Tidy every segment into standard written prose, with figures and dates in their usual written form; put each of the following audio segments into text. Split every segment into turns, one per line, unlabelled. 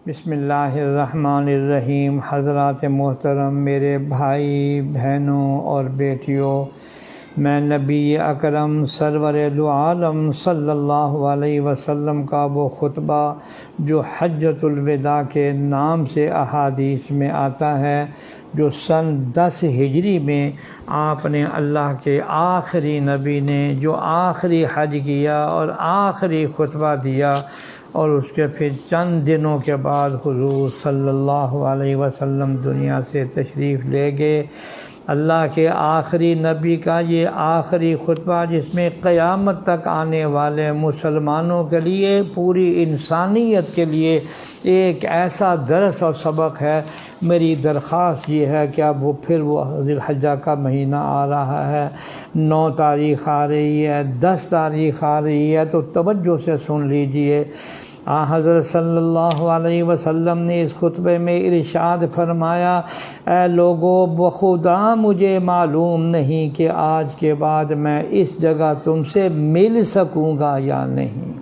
بسم اللہ الرحمن الرحیم۔ حضرات محترم، میرے بھائی بہنوں اور بیٹیوں، میں نبی اکرم سرور دو عالم صلی اللہ علیہ وسلم کا وہ خطبہ جو حجۃ الوداع کے نام سے احادیث میں آتا ہے، جو سن 10 ہجری میں آپ نے، اللہ کے آخری نبی نے جو آخری حج کیا اور آخری خطبہ دیا، اور اس کے پھر چند دنوں کے بعد حضور صلی اللہ علیہ وسلم دنیا سے تشریف لے گئے۔ اللہ کے آخری نبی کا یہ آخری خطبہ، جس میں قیامت تک آنے والے مسلمانوں کے لیے، پوری انسانیت کے لیے ایک ایسا درس اور سبق ہے۔ میری درخواست یہ ہے کہ اب وہ ذی الحجہ کا مہینہ آ رہا ہے، 9 تاریخ آ رہی ہے، 10 تاریخ آ رہی ہے، تو توجہ سے سن لیجئے۔ حضرت صلی اللہ علیہ وسلم نے اس خطبے میں ارشاد فرمایا، اے لوگو، بخدا مجھے معلوم نہیں کہ آج کے بعد میں اس جگہ تم سے مل سکوں گا یا نہیں۔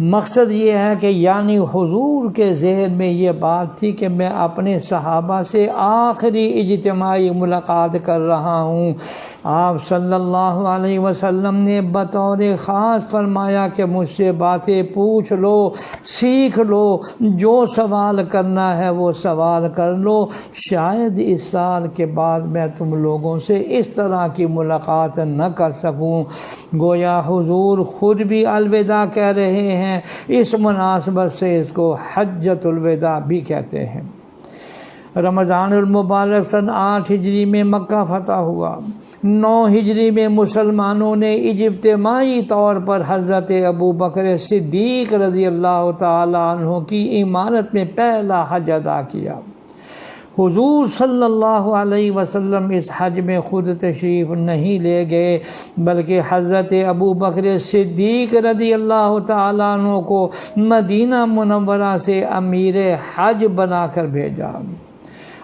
مقصد یہ ہے کہ یعنی حضور کے ذہن میں یہ بات تھی کہ میں اپنے صحابہ سے آخری اجتماعی ملاقات کر رہا ہوں۔ آپ صلی اللہ علیہ وسلم نے بطور خاص فرمایا کہ مجھ سے باتیں پوچھ لو، سیکھ لو، جو سوال کرنا ہے وہ سوال کر لو، شاید اس سال کے بعد میں تم لوگوں سے اس طرح کی ملاقات نہ کر سکوں۔ گویا حضور خود بھی الوداع کہہ رہے ہیں، اس مناسبت سے اس کو حجۃ الوداع بھی کہتے ہیں۔ رمضان المبارک سن 8 ہجری میں مکہ فتح ہوا۔ 9 ہجری میں مسلمانوں نے اجتماعی طور پر حضرت ابوبکر صدیق رضی اللہ تعالیٰ عنہ کی امارت میں پہلا حج ادا کیا۔ حضور صلی اللہ علیہ وسلم اس حج میں خود تشریف نہیں لے گئے، بلکہ حضرت ابوبکر صدیق رضی اللہ تعالیٰ عنہ کو مدینہ منورہ سے امیر حج بنا کر بھیجا،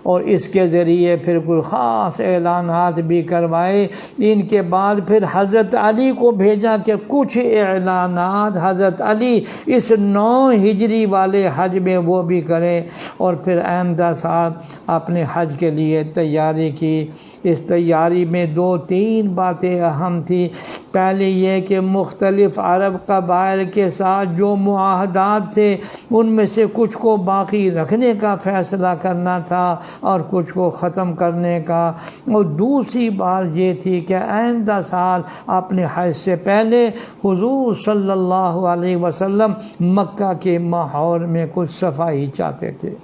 اور اس کے ذریعے پھر کوئی خاص اعلانات بھی کروائے۔ ان کے بعد پھر حضرت علی کو بھیجا کہ کچھ اعلانات حضرت علی اس 9 ہجری والے حج میں وہ بھی کریں، اور پھر آئندہ سال اپنے حج کے لیے تیاری کی۔ اس تیاری میں 2-3 باتیں اہم تھیں۔ پہلے یہ کہ مختلف عرب قبائل کے ساتھ جو معاہدات تھے، ان میں سے کچھ کو باقی رکھنے کا فیصلہ کرنا تھا اور کچھ کو ختم کرنے کا، اور دوسری بات یہ تھی کہ آئندہ سال اپنے حج سے پہلے حضور صلی اللہ علیہ وسلم مکہ کے ماحول میں کچھ صفائی چاہتے تھے۔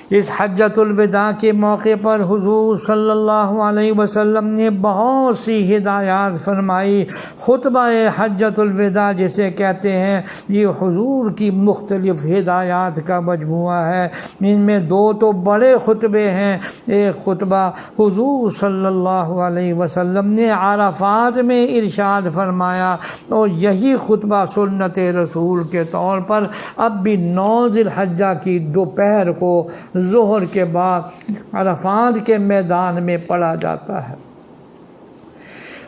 اس حجۃ الوداع کے موقع پر حضور صلی اللہ علیہ وسلم نے بہت سی ہدایات فرمائی۔ خطبہ حجۃ الوداع جسے کہتے ہیں، یہ حضور کی مختلف ہدایات کا مجموعہ ہے۔ ان میں 2 تو بڑے خطبے ہیں۔ ایک خطبہ حضور صلی اللہ علیہ وسلم نے عرفات میں ارشاد فرمایا، اور یہی خطبہ سنت رسول کے طور پر اب بھی 9 ذی الحجہ کی دوپہر کو ظہر کے بعد عرفات کے میدان میں پڑھا جاتا ہے۔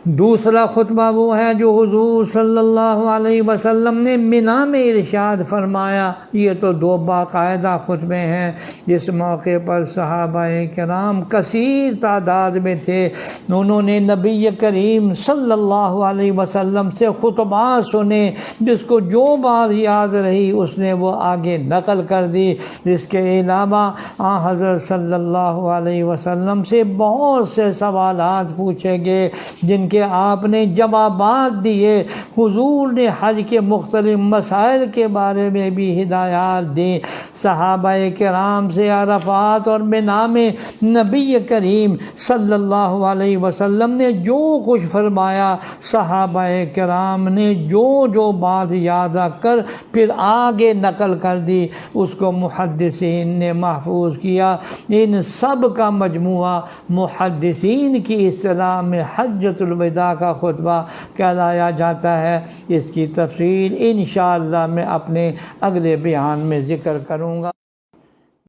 دوسرا خطبہ وہ ہے جو حضور صلی اللہ علیہ وسلم نے منی میں ارشاد فرمایا۔ یہ تو 2 باقاعدہ خطبے ہیں۔ جس موقع پر صحابہ کرام کثیر تعداد میں تھے، انہوں نے نبی کریم صلی اللہ علیہ وسلم سے خطبات سنے، جس کو جو بات یاد رہی اس نے وہ آگے نقل کر دی۔ جس کے علاوہ حضرت صلی اللہ علیہ وسلم سے بہت سے سوالات پوچھے گئے، جن کے آپ نے جوابات دیے۔ حضور نے حج کے مختلف مسائل کے بارے میں بھی ہدایات دی۔ صحابہ کرام سے عرفات اور منی میں نبی کریم صلی اللہ علیہ وسلم نے جو کچھ فرمایا، صحابہ کرام نے جو بات یاد رکھ کر پھر آگے نقل کر دی، اس کو محدثین نے محفوظ کیا۔ ان سب کا مجموعہ محدثین کی اصطلاح میں حجۃ الوداع کا خطبہ کہلایا جاتا ہے۔ اس کی تفصیل انشاءاللہ میں اپنے اگلے بیان میں ذکر کروں گا۔